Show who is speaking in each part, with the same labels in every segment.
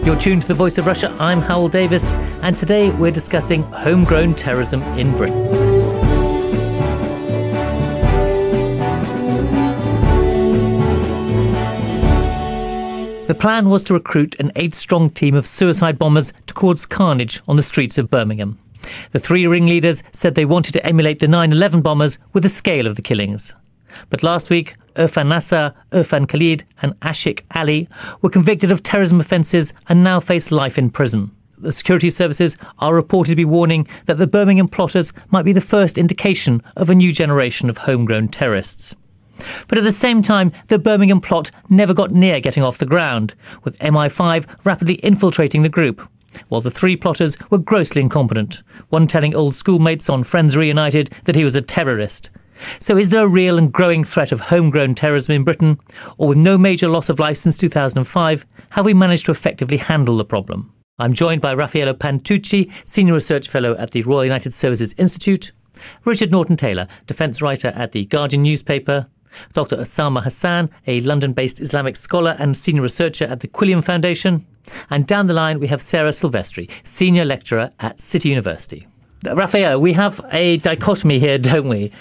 Speaker 1: You're tuned to The Voice of Russia. I'm Hywel Davies, and today we're discussing homegrown terrorism in Britain. The plan was to recruit an 8-strong team of suicide bombers to cause carnage on the streets of Birmingham. The 3 ringleaders said they wanted to emulate the 9/11 bombers with the scale of the killings. But last week, Irfan Naseer, Irfan Khalid and Ashik Ali were convicted of terrorism offences and now face life in prison. The security services are reported to be warning that the Birmingham plotters might be the first indication of a new generation of homegrown terrorists. But at the same time, the Birmingham plot never got near getting off the ground, with MI5 rapidly infiltrating the group, while the 3 plotters were grossly incompetent, one telling old schoolmates on Friends Reunited that he was a terrorist. So is there a real and growing threat of homegrown terrorism in Britain? Or with no major loss of life since 2005, have we managed to effectively handle the problem? I'm joined by Raffaello Pantucci, Senior Research Fellow at the Royal United Services Institute, Richard Norton-Taylor, Defence Writer at the Guardian newspaper, Dr. Usama Hasan, a London-based Islamic scholar and Senior Researcher at the Quilliam Foundation, and down the line we have Sara Silvestri, Senior Lecturer at City University. Raffaello, we have a dichotomy here, don't we,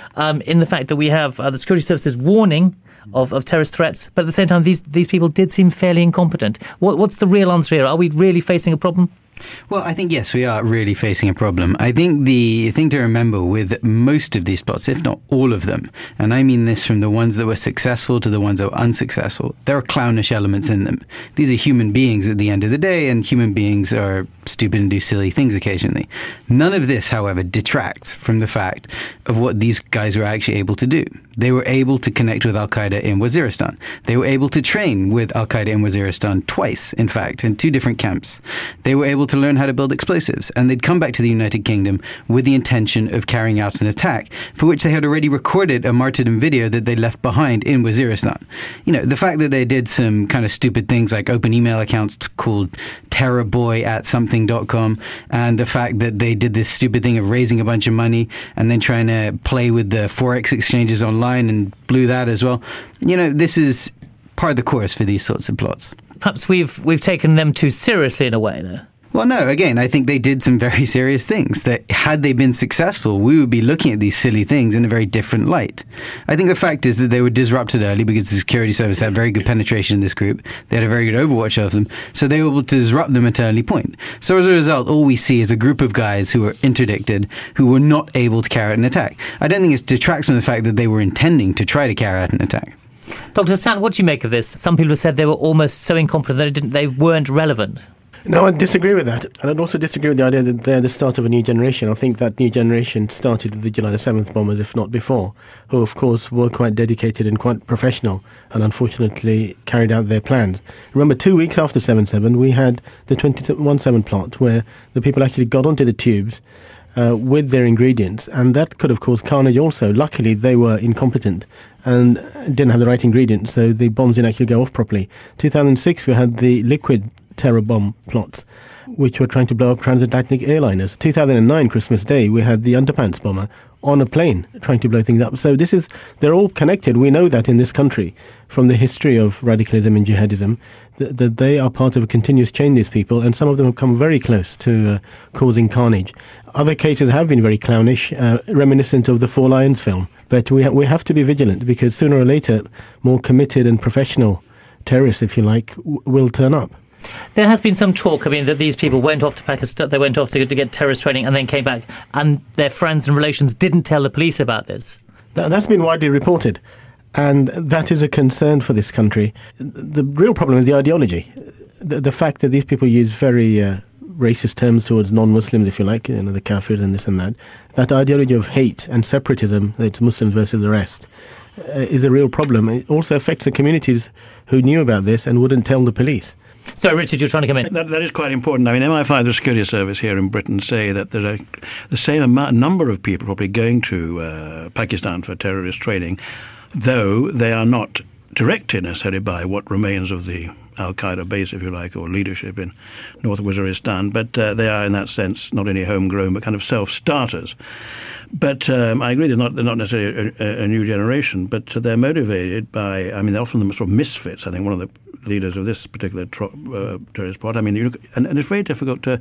Speaker 1: in the fact that we have the security services warning of terrorist threats, but at the same time these people did seem fairly incompetent. What's the real answer here? Are we really facing a problem?
Speaker 2: Well, I think, yes, we are really facing a problem. I think the thing to remember with most of these plots, if not all of them, and I mean this from the ones that were successful to the ones that were unsuccessful, there are clownish elements in them. These are human beings at the end of the day, and human beings are stupid and do silly things occasionally. None of this, however, detracts from the fact of what these guys were actually able to do. They were able to connect with Al-Qaeda in Waziristan. They were able to train with Al-Qaeda in Waziristan twice, in fact, in 2 different camps. They were able to learn how to build explosives, and they'd come back to the United Kingdom with the intention of carrying out an attack, for which they had already recorded a martyrdom video that they left behind in Waziristan. You know, the fact that they did some kind of stupid things like open email accounts called terrorboy@something.com, and the fact that they did this stupid thing of raising a bunch of money and then trying to play with the Forex exchanges online and blew that as well. You know, this is part of the course for these sorts of plots.
Speaker 1: Perhaps we've taken them too seriously in a way, though.
Speaker 2: Well, no, again, I think they did some very serious things that had they been successful, we would be looking at these silly things in a very different light. I think the fact is that they were disrupted early because the security service had very good penetration in this group. They had a very good overwatch of them, so they were able to disrupt them at an early point. So as a result, all we see is a group of guys who were interdicted, who were not able to carry out an attack. I don't think it detracts from the fact that they were intending to try to carry out an attack.
Speaker 1: Dr. Hassan, what do you make of this? Some people have said they were almost so incompetent that they weren't relevant.
Speaker 3: No, I disagree with that. And I'd also disagree with the idea that they're the start of a new generation. I think that new generation started with the July the 7th bombers, if not before, who, of course, were quite dedicated and quite professional and unfortunately carried out their plans. Remember, 2 weeks after 7/7, we had the 21/7 plot where the people actually got onto the tubes with their ingredients, and that could have caused carnage also. Luckily, they were incompetent and didn't have the right ingredients, so the bombs didn't actually go off properly. 2006, we had the liquid terror bomb plots, which were trying to blow up transatlantic airliners. 2009, Christmas Day, we had the underpants bomber on a plane trying to blow things up. So they're all connected. We know that in this country, from the history of radicalism and jihadism, that they are part of a continuous chain, these people, and some of them have come very close to causing carnage. Other cases have been very clownish, reminiscent of the Four Lions film. But we have to be vigilant, because sooner or later, more committed and professional terrorists, if you like, will turn up.
Speaker 1: There has been some talk, that these people went off to Pakistan, they went off to get terrorist training and then came back, and their friends and relations didn't tell the police about this.
Speaker 3: That's been widely reported, and that is a concern for this country. The real problem is the ideology. The fact that these people use very racist terms towards non-Muslims, if you like, the kafirs and this and that. That ideology of hate and separatism, that it's Muslims versus the rest, is a real problem. It also affects the communities who knew about this and wouldn't tell the police.
Speaker 1: So, Richard, you're trying to come in.
Speaker 4: That is quite important. MI5, the security service here in Britain, say that there are the same number of people probably going to Pakistan for terrorist training, though they are not directed necessarily by what remains of the Al-Qaeda base, if you like, or leadership in North Waziristan, but they are in that sense not only homegrown but kind of self-starters. But I agree they're not necessarily a new generation, but they're motivated by, they're often the sort of misfits. I think one of the leaders of this particular terrorist plot. I mean, and it's very difficult to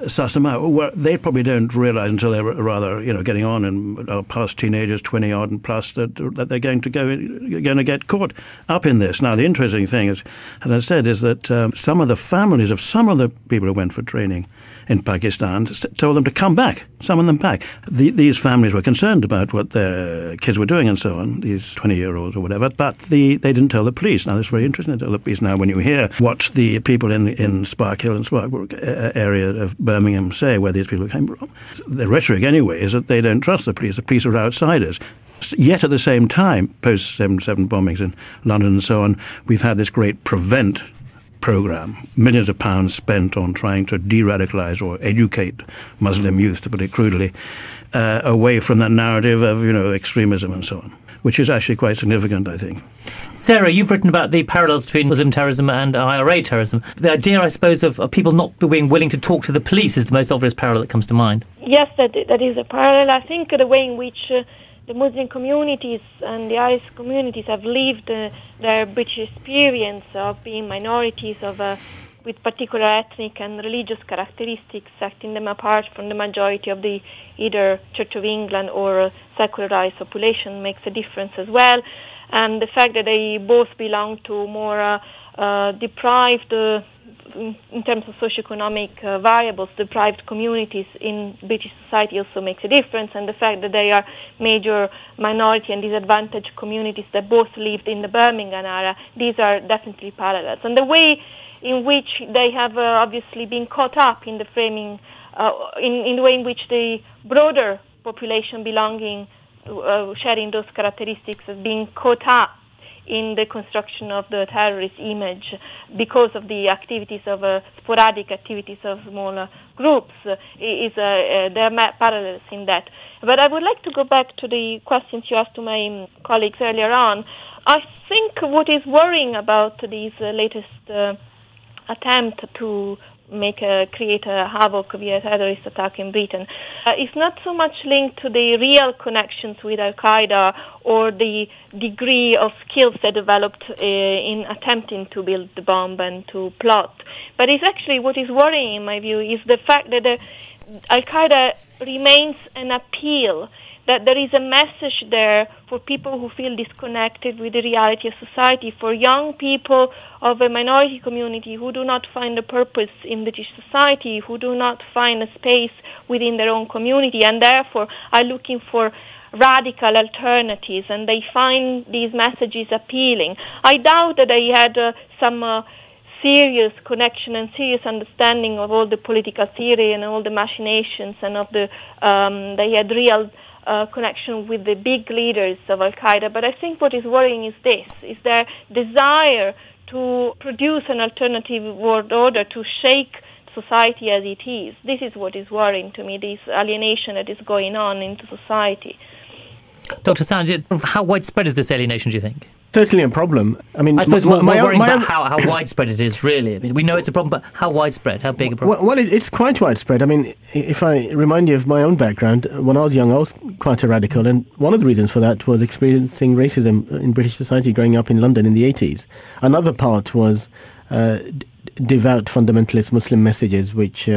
Speaker 4: suss them out. Well, they probably don't realise until they're rather, getting on and are past teenagers, 20 odd and plus, that they're going to get caught up in this. Now, the interesting thing is, as I said, is that some of the families of some of the people who went for training in Pakistan told them to come back, summon them back. These families were concerned about what their kids were doing and so on, these 20-year-olds or whatever, but they didn't tell the police. Now, that's very interesting to tell the police. Now, when you hear what the people in Spark Hill and Spark area of Birmingham say, where these people came from, the rhetoric anyway is that they don't trust the police. The police are outsiders. Yet at the same time, post 7/7 bombings in London and so on, we've had this great prevent program, millions of pounds spent on trying to de-radicalise or educate Muslim youth, to put it crudely, away from that narrative of extremism and so on, which is actually quite significant, I think.
Speaker 1: Sarah, you've written about the parallels between Muslim terrorism and IRA terrorism. The idea, I suppose, of people not being willing to talk to the police is the most obvious parallel that comes to mind.
Speaker 5: Yes, that is a parallel. I think the way in which the Muslim communities and the Irish communities have lived their British experience of being minorities with particular ethnic and religious characteristics, setting them apart from the majority of the either Church of England or secularized population makes a difference as well. And the fact that they both belong to more deprived, in terms of socioeconomic variables, deprived communities in British society also makes a difference. And the fact that they are major minority and disadvantaged communities that both lived in the Birmingham area, these are definitely parallels. And the way in which they have obviously been caught up in the framing, in the way in which the broader population belonging, sharing those characteristics, has been caught up in the construction of the terrorist image because of the activities of sporadic activities of smaller groups. There are parallels in that. But I would like to go back to the questions you asked to my colleagues earlier on. I think what is worrying about these latest attempt to create a havoc via terrorist attack in Britain is not so much linked to the real connections with Al-Qaeda or the degree of skills they developed in attempting to build the bomb and to plot. But it's actually what is worrying, in my view, is the fact that Al-Qaeda remains an appeal, that there is a message there for people who feel disconnected with the reality of society, for young people of a minority community who do not find a purpose in British society, who do not find a space within their own community, and therefore are looking for radical alternatives, and they find these messages appealing. I doubt that they had some serious connection and serious understanding of all the political theory and all the machinations, and of they had real connection with the big leaders of Al-Qaeda. But I think what is worrying is their desire to produce an alternative world order, to shake society as it is. This is what is worrying to me, this alienation that is going on into society.
Speaker 1: Dr. Sanjit, how widespread is this alienation, do you think?
Speaker 3: Certainly a problem. I mean,
Speaker 1: I suppose we're worrying about how widespread it is, really. I mean, we know it's a problem, but how widespread, how big a problem?
Speaker 3: Well, it's quite widespread. I mean, if I remind you of my own background, when I was young, I was quite a radical, and one of the reasons for that was experiencing racism in British society growing up in London in the 80s. Another part was devout fundamentalist Muslim messages, which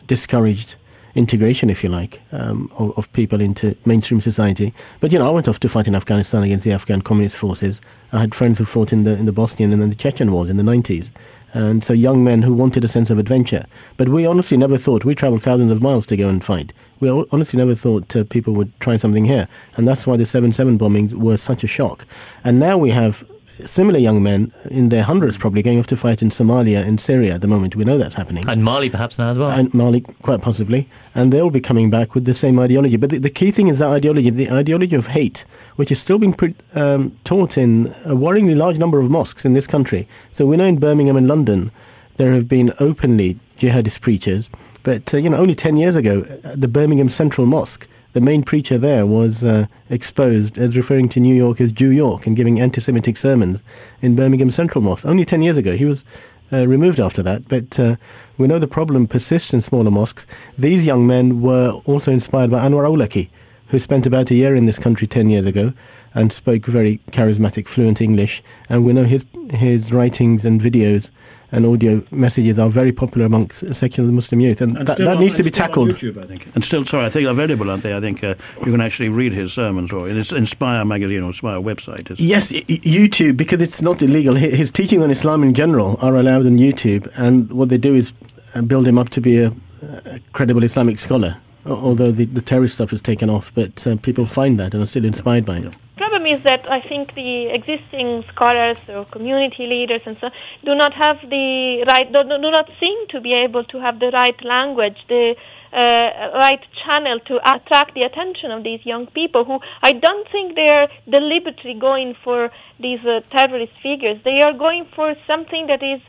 Speaker 3: discouraged integration, if you like, of people into mainstream society. But, I went off to fight in Afghanistan against the Afghan communist forces. I had friends who fought in the Bosnian and then the Chechen wars in the 90s. And so young men who wanted a sense of adventure. But we honestly never thought, we travelled thousands of miles to go and fight. We honestly never thought people would try something here. And that's why the 7/7 bombings were such a shock. And now we have similar young men in their hundreds probably going off to fight in Somalia and Syria at the moment. We know that's happening.
Speaker 1: And Mali perhaps now as well.
Speaker 3: And Mali, quite possibly. And they'll be coming back with the same ideology. But the key thing is that ideology, the ideology of hate, which is still being taught in a worryingly large number of mosques in this country. So we know in Birmingham and London there have been openly jihadist preachers. But, only 10 years ago, the Birmingham Central Mosque, the main preacher there was exposed as referring to New York as Jew York and giving anti-Semitic sermons in Birmingham Central Mosque. Only 10 years ago. He was removed after that. But we know the problem persists in smaller mosques. These young men were also inspired by Anwar Awlaki, who spent about a year in this country 10 years ago and spoke very charismatic, fluent English. And we know his writings and videos and audio messages are very popular amongst secular Muslim youth, and that needs to be tackled.
Speaker 4: On YouTube, I think. And still, I think available, aren't they? I think you can actually read his sermons, or it's Inspire magazine or Inspire website.
Speaker 3: Yes, YouTube, because it's not illegal. His teaching on Islam in general are allowed on YouTube, and what they do is build him up to be a credible Islamic scholar, although the terrorist stuff is taken off, but people find that and are still inspired by it.
Speaker 5: The problem is that I think the existing scholars or community leaders and so do not have the right, do not seem to be able to have the right language, the right channel to attract the attention of these young people who I don't think they're deliberately going for these terrorist figures. They are going for something that is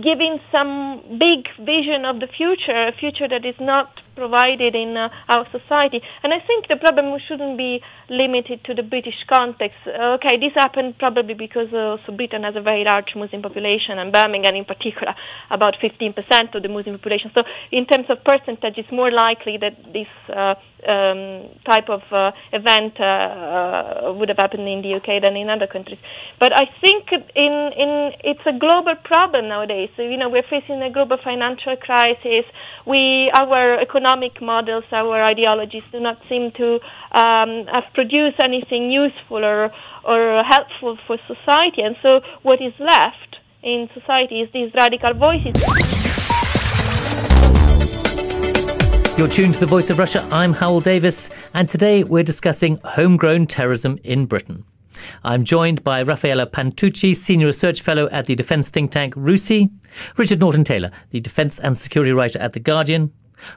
Speaker 5: giving some big vision of the future, a future that is not provided in our society. And I think the problem shouldn't be limited to the British context. Okay, this happened probably because Britain has a very large Muslim population, and Birmingham in particular, about 15% of the Muslim population. So in terms of percentage, it's more likely that this type of event would have happened in the UK than in other countries. But I think it's a global problem nowadays. So, we're facing a global financial crisis. Our economic models, our ideologies do not seem to have produced anything useful or helpful for society. And so what is left in society is these radical voices.
Speaker 1: You're tuned to The Voice of Russia. I'm Hywel Davies, and today we're discussing homegrown terrorism in Britain. I'm joined by Raffaello Pantucci, Senior Research Fellow at the defence think tank RUSI, Richard Norton-Taylor, the defence and security writer at The Guardian,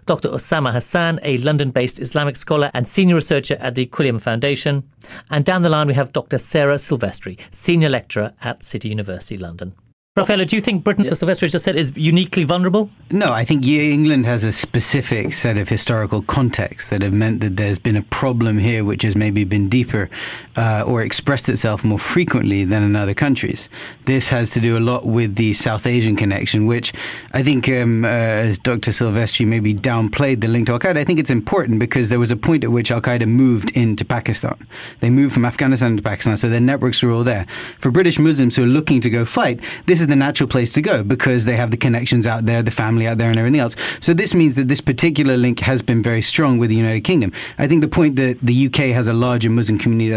Speaker 1: Dr. Usama Hasan, a London-based Islamic scholar and senior researcher at the Quilliam Foundation, and down the line we have Dr. Sara Silvestri, Senior Lecturer at City University London. Raffaello, do you think Britain, as Silvestri just said, is uniquely vulnerable?
Speaker 2: No, I think England has a specific set of historical contexts that have meant that there's been a problem here which has maybe been deeper or expressed itself more frequently than in other countries. This has to do a lot with the South Asian connection, which I think, as Dr. Silvestri maybe downplayed the link to Al-Qaeda, I think it's important because there was a point at which Al-Qaeda moved into Pakistan. They moved from Afghanistan to Pakistan, so their networks were all there. For British Muslims who are looking to go fight, this is the natural place to go because they have the connections out there, the family out there and everything else. So this means that this particular link has been very strong with the United Kingdom. I think the point that the UK has a larger Muslim community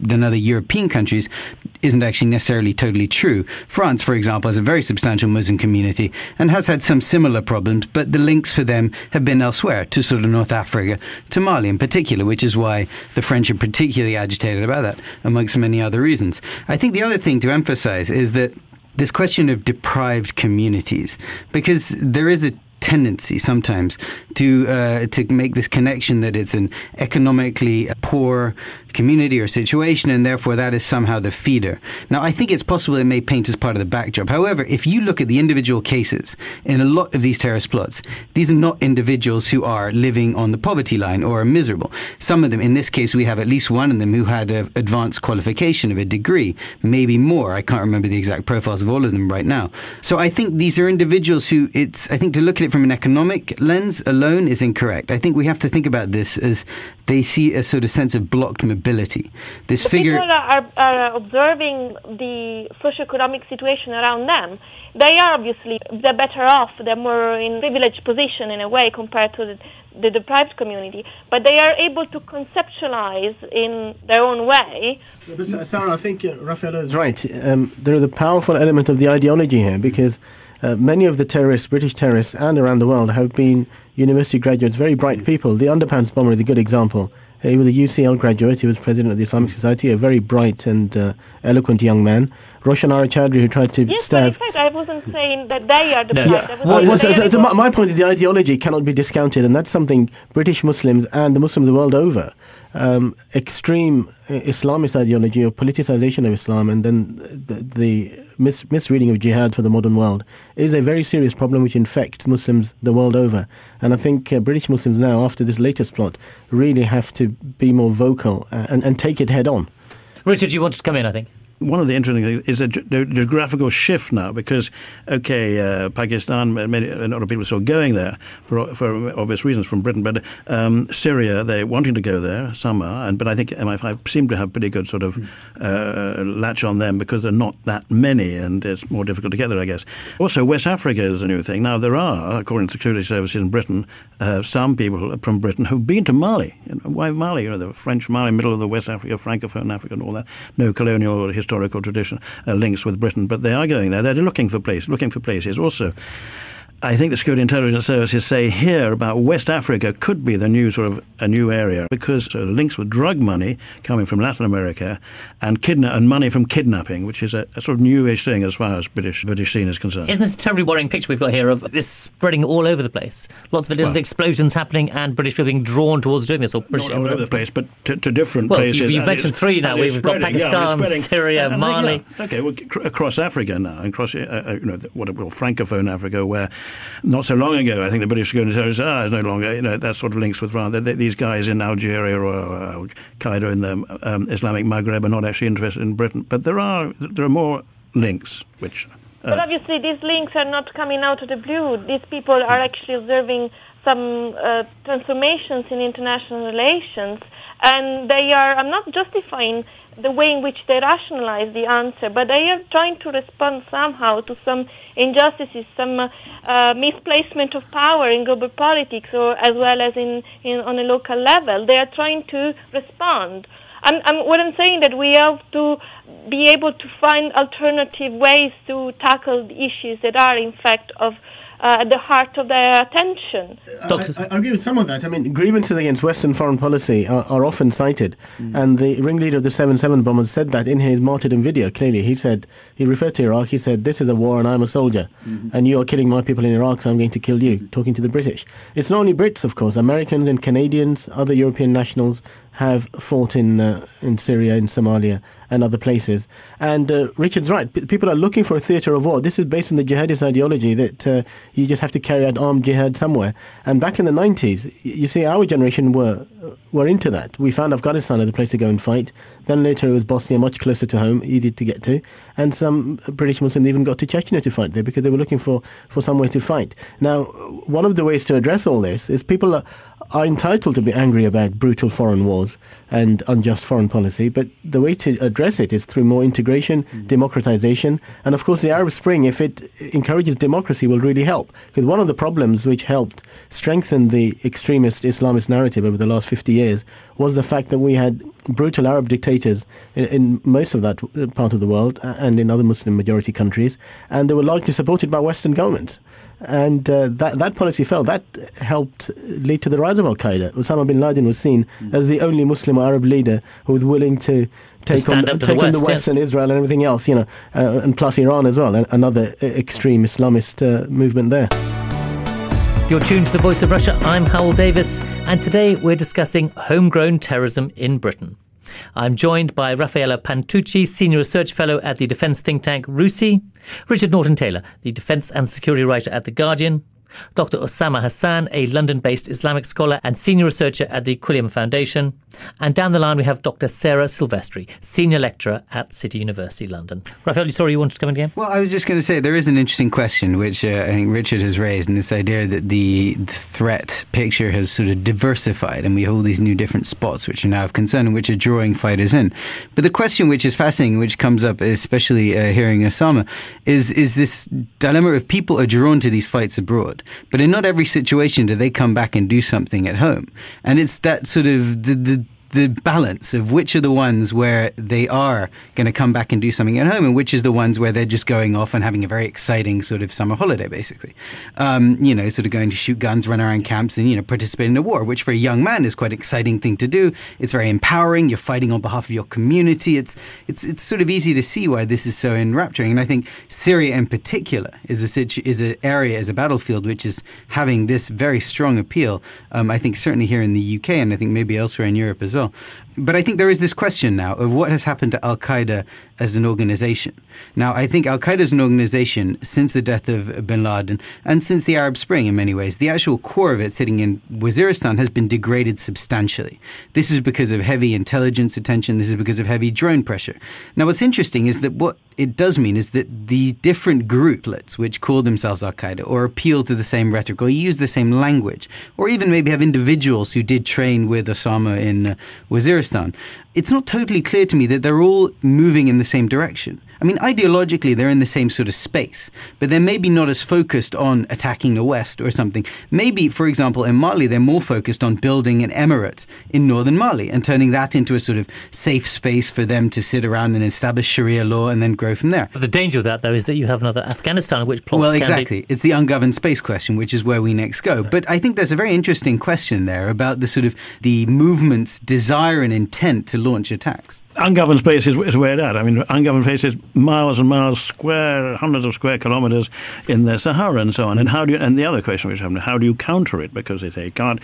Speaker 2: than other European countries isn't actually necessarily totally true. France, for example, has a very substantial Muslim community and has had some similar problems, but the links for them have been elsewhere, to sort of North Africa, to Mali in particular, which is why the French are particularly agitated about that, amongst many other reasons. I think the other thing to emphasize is that this question of deprived communities, because there is a tendency sometimes to make this connection that it's an economically poor community or situation, and therefore that is somehow the feeder. Now, I think it's possible it may paint as part of the backdrop. However, if you look at the individual cases in a lot of these terrorist plots, these are not individuals who are living on the poverty line or are miserable. Some of them, in this case, we have at least one of them who had an advanced qualification of a degree, maybe more. I can't remember the exact profiles of all of them right now. So I think these are individuals who I think to look at it from an economic lens alone is incorrect. I think we have to think about this as they see a sort of sense of blocked mobility. This figure
Speaker 5: people are observing the socioeconomic situation around them. They are obviously they're better off. They're more in privileged position in a way compared to the deprived community, but they are able to conceptualize in their own way.
Speaker 3: But Sara, I think Raffaello is right. There is a powerful element of the ideology here because many of the terrorists, British terrorists, and around the world have been university graduates, very bright people. The Underpants bomber is a good example. He was a UCL graduate. He was president of the Islamic Society, a very bright and eloquent young man. Roshan Arachadri, who tried to stab...
Speaker 5: Yes, but in fact, I wasn't saying that they are the
Speaker 3: bright. Yeah. My point is the ideology cannot be discounted, and that's something British Muslims and the Muslims the world over. Extreme Islamist ideology or politicization of Islam and then the misreading of jihad for the modern world is a very serious problem which infects Muslims the world over. And I think British Muslims now, after this latest plot, really have to be more vocal and take it head on.
Speaker 1: Richard, you wanted to come in, I think.
Speaker 4: one of the interesting things is the geographical shift now, because, Pakistan, a lot of people are still going there for obvious reasons from Britain, but Syria, they're wanting to go there, some are, but I think MI5 seem to have pretty good sort of latch on them because there are not that many, and it's more difficult to get there, I guess. Also, West Africa is a new thing. Now, there are, according to security services in Britain, some people from Britain who've been to Mali. Why Mali? The French Mali, middle of the West Africa, Francophone Africa and all that. No colonial or historical tradition links with Britain, but they are going there. They're looking for places. Also, I think the Security Intelligence Services say here about West Africa could be the new sort of a new area because links with drug money coming from Latin America and money from kidnapping, which is a sort of newish thing as far as British scene is concerned.
Speaker 1: Isn't this a terribly worrying picture we've got here of this spreading all over the place? Lots of little explosions happening and British people being drawn towards doing this. Or
Speaker 4: not all over the place, but to different places.
Speaker 1: You've mentioned three now. We've got Pakistan, Syria, Mali.
Speaker 4: Across Africa now, across what we call Francophone Africa, where not so long ago, I think the British Security Service is no longer, that sort of links with France. These guys in Algeria or Al-Qaeda in the Islamic Maghreb are not actually interested in Britain. But there are more links, which...
Speaker 5: But obviously these links are not coming out of the blue. These people are actually observing some transformations in international relations. And they are, I'm not justifying the way in which they rationalize the answer, but they are trying to respond somehow to some injustices, some misplacement of power in global politics, or as well as on a local level. They are trying to respond. What I'm saying that we have to be able to find alternative ways to tackle the issues that are, in fact, of at the heart of their attention.
Speaker 3: I agree with some of that. I mean, grievances against Western foreign policy are often cited, and the ringleader of the 7/7 bombers said that in his martyrdom video. Clearly, he referred to Iraq. He said, "This is a war, and I'm a soldier, and you are killing my people in Iraq, so I'm going to kill you." Talking to the British, it's not only Brits, of course. Americans and Canadians, other European nationals have fought in Syria, in Somalia, and other places. And Richard's right. People are looking for a theatre of war. This is based on the jihadist ideology that you just have to carry out armed jihad somewhere. And back in the 90s, you see, our generation were into that. We found Afghanistan as a place to go and fight. Then later it was Bosnia, much closer to home, easy to get to. And some British Muslims even got to Chechnya to fight there because they were looking for somewhere to fight. Now, one of the ways to address all this is people are entitled to be angry about brutal foreign wars and unjust foreign policy, but the way to address it is through more integration, democratization, and of course the Arab Spring, if it encourages democracy, will really help. Because one of the problems which helped strengthen the extremist Islamist narrative over the last 50 years was the fact that we had brutal Arab dictators in most of that part of the world and in other Muslim majority countries, and they were largely supported by Western governments. And that policy fell. That helped lead to the rise of Al-Qaeda. Osama bin Laden was seen as the only Muslim or Arab leader who was willing to take on the West and Israel and everything else, and plus Iran as well, another extreme Islamist movement there.
Speaker 1: You're tuned to The Voice of Russia. I'm Hywel Davies, and today we're discussing homegrown terrorism in Britain. I'm joined by Raffaello Pantucci, Senior Research Fellow at the defence think tank RUSI, Richard Norton-Taylor, the defence and security writer at The Guardian, Dr. Usama Hasan, a London-based Islamic scholar and senior researcher at the Quilliam Foundation. And down the line we have Dr. Sara Silvestri, senior lecturer at City University, London. Raphael, sorry, you wanted to come in again?
Speaker 2: Well, I was just going to say there is an interesting question which I think Richard has raised, and this idea that the threat picture has sort of diversified and we hold these new different spots which are now of concern and which are drawing fighters in. But the question which is fascinating, which comes up especially hearing Usama, is this dilemma of people are drawn to these fights abroad. But in not every situation do they come back and do something at home. And it's that sort of the balance of which are the ones where they are going to come back and do something at home and which is the ones where they're just going off and having a very exciting sort of summer holiday, basically. Sort of going to shoot guns, run around camps and, participate in a war, which for a young man is quite an exciting thing to do. It's very empowering. You're fighting on behalf of your community. It's sort of easy to see why this is so enrapturing. And I think Syria in particular is an area, is a battlefield which is having this very strong appeal. I think certainly here in the UK and I think maybe elsewhere in Europe as well. But I think there is this question now of what has happened to Al-Qaeda as an organization. Now, I think Al-Qaeda as an organization, since the death of bin Laden and since the Arab Spring in many ways, the actual core of it sitting in Waziristan has been degraded substantially. This is because of heavy intelligence attention. This is because of heavy drone pressure. Now, what's interesting is that what it does mean is that the different grouplets which call themselves Al-Qaeda or appeal to the same rhetoric or use the same language or even maybe have individuals who did train with Osama in Waziristan, it's not totally clear to me that they're all moving in the same direction. I mean, ideologically, they're in the same sort of space, but they're maybe not as focused on attacking the West or something. Maybe, for example, in Mali, they're more focused on building an emirate in northern Mali and turning that into a sort of safe space for them to sit around and establish Sharia law and then grow from there.
Speaker 1: The danger of that, though, is that you have another Afghanistan, which plots
Speaker 2: Well, exactly. It's the ungoverned space question, which is where we next go. But I think there's a very interesting question there about the sort of the movement's desire and intent to launch attacks.
Speaker 4: Ungoverned space is where it's at. I mean, ungoverned space is miles and miles square, hundreds of square kilometres in the Sahara and so on. And and the other question which happened, how do you counter it? Because they say you can't.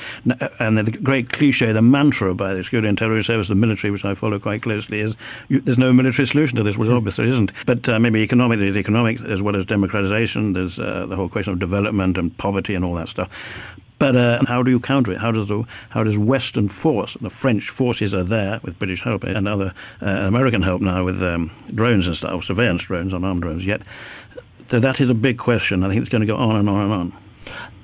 Speaker 4: And the great cliche, the mantra by the Security and Intelligence Service, the military, which I follow quite closely, is there's no military solution to this, which obviously there isn't. But maybe there's economics as well as democratization. There's the whole question of development and poverty and all that stuff. But how do you counter it? How does Western force, the French forces are there with British help and other American help now with drones and stuff, surveillance drones, unarmed drones yet. So that is a big question. I think it's going to go on and on and on.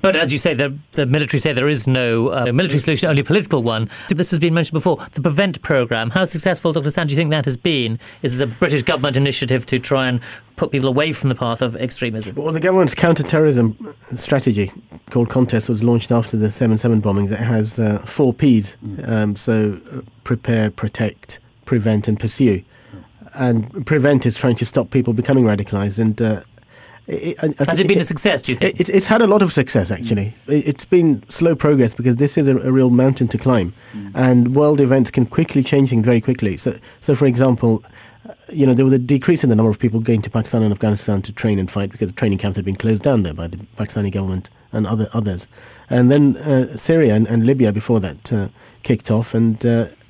Speaker 1: But as you say, the military say there is no military solution, only a political one. This has been mentioned before. The PREVENT programme, how successful, Dr. Stan, do you think that has been? Is it a British government initiative to try and put people away from the path of extremism?
Speaker 3: Well, the government's counter-terrorism strategy called Contest was launched after the 7/7 bombings. It has 4 Ps, so prepare, protect, prevent and pursue. And prevent is trying to stop people becoming radicalised and
Speaker 1: has it been a success, do you think?
Speaker 3: It's had a lot of success, actually. It's been slow progress because this is a real mountain to climb. And world events can quickly change things very quickly. So for example, there was a decrease in the number of people going to Pakistan and Afghanistan to train and fight because the training camps had been closed down there by the Pakistani government and others. And then Syria and Libya before that kicked off, and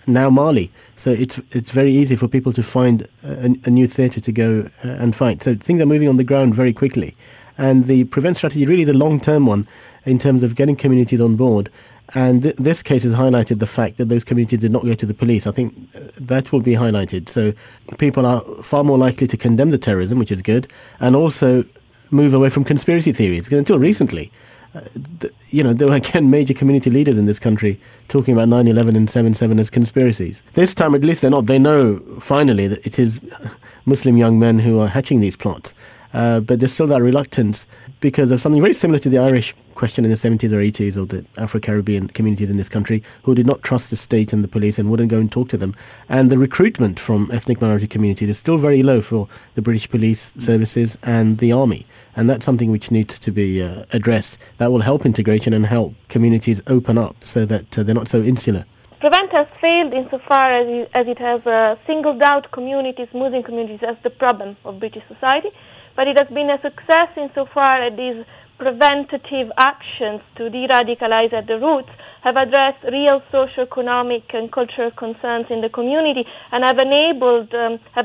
Speaker 3: now Mali. So it's very easy for people to find a new theatre to go and fight. So things are moving on the ground very quickly. And the PREVENT strategy, really the long-term one in terms of getting communities on board. And this case has highlighted the fact that those communities did not go to the police. I think that will be highlighted. So people are far more likely to condemn the terrorism, which is good, and also move away from conspiracy theories. Because until recently, there were again major community leaders in this country talking about 9/11 and 7/7 as conspiracies. This time, at least they're not. They know finally that it is Muslim young men who are hatching these plots. But there's still that reluctance because of something very similar to the Irish question in the 70s or 80s, or the Afro-Caribbean communities in this country who did not trust the state and the police and wouldn't go and talk to them. And the recruitment from ethnic minority communities is still very low for the British police services and the army. And that's something which needs to be addressed. That will help integration and help communities open up so that they're not so insular.
Speaker 5: PREVENT has failed insofar as it has singled out Muslim communities as the problem of British society, but it has been a success insofar as these preventative actions to de-radicalize at the roots have addressed real socio-economic and cultural concerns in the community and have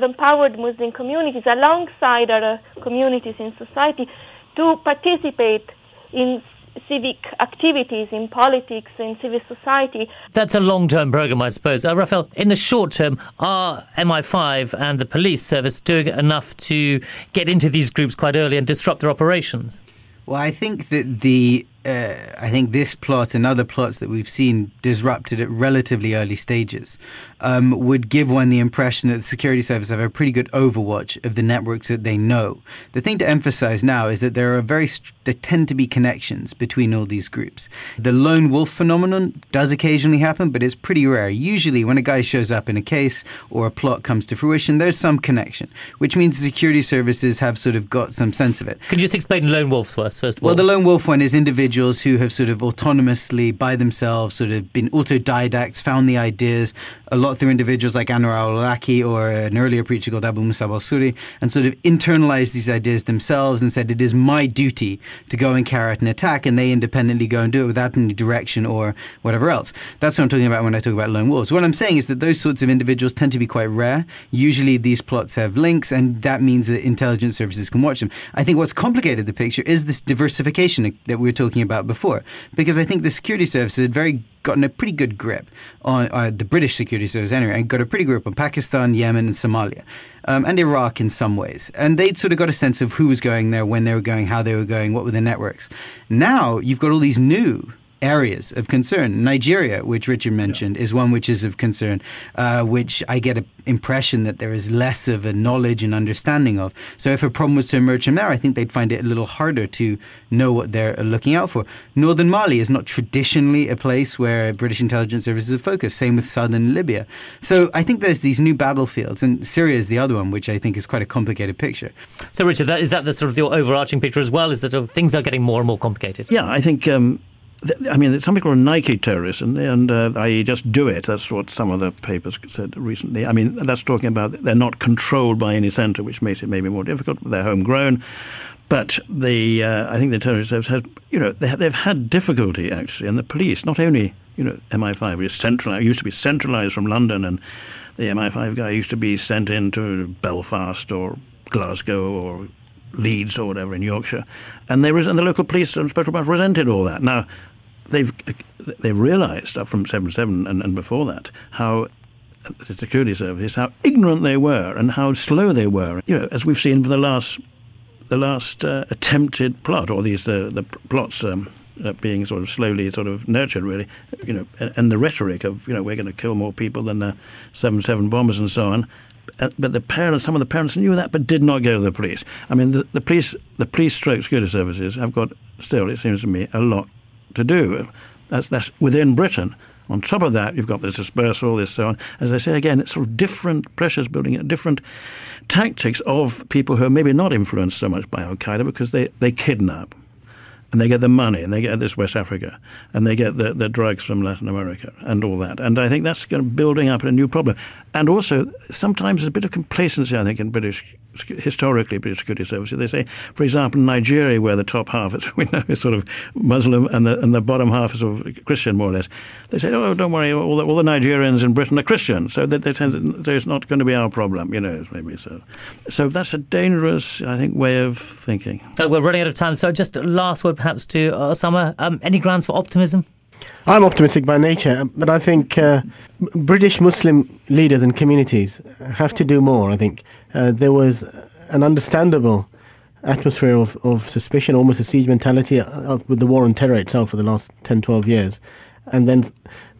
Speaker 5: empowered Muslim communities alongside other communities in society to participate in civic activities, in politics, in civil society.
Speaker 1: That's a long-term programme, I suppose. Raffael, in the short term, are MI5 and the police service doing enough to get into these groups quite early and disrupt their operations?
Speaker 2: Well, I think that this plot and other plots that we've seen disrupted at relatively early stages would give one the impression that the security service have a pretty good overwatch of the networks that they know. The thing to emphasize now is that there tend to be connections between all these groups. The lone wolf phenomenon does occasionally happen, but it's pretty rare. Usually when a guy shows up in a case or a plot comes to fruition, there's some connection, which means the security services have sort of got some sense of it.
Speaker 1: Could you just explain lone wolf to us, first of all?
Speaker 2: Well, the lone wolf one is individuals who have sort of autonomously, by themselves, sort of been autodidacts, found the ideas, a lot through individuals like Anwar al-Awlaki or an earlier preacher called Abu Musab al-Suri, and sort of internalized these ideas themselves and said, it is my duty to go and carry out an attack, and they independently go and do it without any direction or whatever else. That's what I'm talking about when I talk about lone wolves. What I'm saying is that those sorts of individuals tend to be quite rare. Usually these plots have links, and that means that intelligence services can watch them. I think what's complicated the picture is this diversification that we were talking about before, because I think the security services had gotten a pretty good grip on the British security service anyway, and got a pretty grip on Pakistan, Yemen and Somalia, and Iraq in some ways. And they'd sort of got a sense of who was going there, when they were going, how they were going, what were the networks. Now you've got all these new areas of concern. Nigeria, which Richard mentioned, is one which is of concern, which I get an impression that there is less of a knowledge and understanding of. So if a problem was to emerge from there, I think they'd find it a little harder to know what they're looking out for. Northern Mali is not traditionally a place where British intelligence services have focused. Same with southern Libya. So I think there's these new battlefields, and Syria is the other one, which I think is quite a complicated picture.
Speaker 1: So Richard, is that the sort of your overarching picture as well? Is that things are getting more and more complicated?
Speaker 4: Yeah, I think... it's something called Nike terrorism, and i.e. just do it. That's what some of the papers said recently. I mean, that's talking about they're not controlled by any centre, which makes it maybe more difficult. They're homegrown. But I think the terrorist service has, they've had difficulty, actually, and the police, not only, MI5 is centralised, used to be centralised from London, and the MI5 guy used to be sent into Belfast or Glasgow or Leeds or whatever in Yorkshire, and the local police and special branch resented all that. Now, they've realised up from 7/7 and before that how the security service, how ignorant they were and how slow they were. As we've seen for the last attempted plot, or the plots being sort of slowly sort of nurtured, really, and the rhetoric of we're going to kill more people than the 7/7 bombers and so on. But some of the parents knew that, but did not go to the police. I mean, the police stroke security services have got still, it seems to me, a lot to do. That's within Britain. On top of that, you've got this dispersal, this so on. As I say again, it's sort of different pressures building, different tactics of people who are maybe not influenced so much by Al Qaeda, because they kidnap. And they get the money, and they get this West Africa, and they get the drugs from Latin America, and all that. And I think that's building up a new problem. And also, sometimes there's a bit of complacency, I think, in British security services. They say, for example, in Nigeria, where the top half, as we know, is sort of Muslim, and the bottom half is sort of Christian, more or less. They say, oh, don't worry, all the Nigerians in Britain are Christian, so that so it's not going to be our problem, maybe so. So that's a dangerous, I think, way of thinking.
Speaker 1: We're running out of time, so just a last word perhaps to Osama. Any grounds for optimism?
Speaker 3: I'm optimistic by nature, but I think British Muslim leaders and communities have to do more. I think there was an understandable atmosphere of suspicion, almost a siege mentality with the war on terror itself for the last 10, 12 years. And then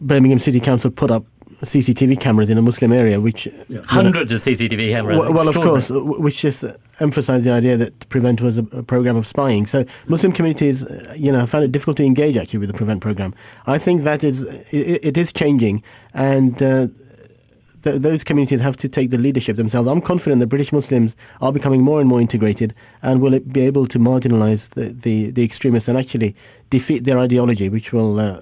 Speaker 3: Birmingham City Council put up CCTV cameras in a Muslim area, which... Yeah.
Speaker 1: Hundreds of CCTV cameras.
Speaker 3: Well, of course, which just emphasised the idea that Prevent was a programme of spying. So Muslim communities, found it difficult to engage, actually, with the Prevent programme. I think that it is changing, and those communities have to take the leadership themselves. I'm confident that British Muslims are becoming more and more integrated and will be able to marginalise the extremists and actually defeat their ideology, which will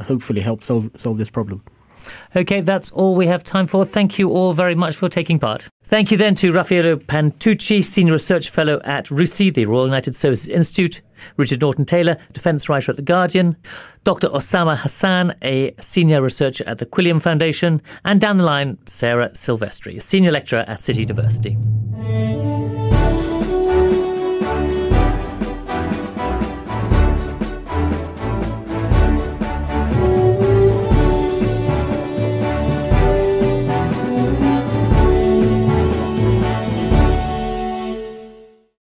Speaker 3: hopefully help solve this problem.
Speaker 1: OK, that's all we have time for. Thank you all very much for taking part. Thank you then to Raffaello Pantucci, Senior Research Fellow at RUSI, the Royal United Services Institute, Richard Norton-Taylor, Defence Writer at The Guardian, Dr. Usama Hasan, a Senior Researcher at the Quilliam Foundation, and down the line, Sara Silvestri, a Senior Lecturer at City University.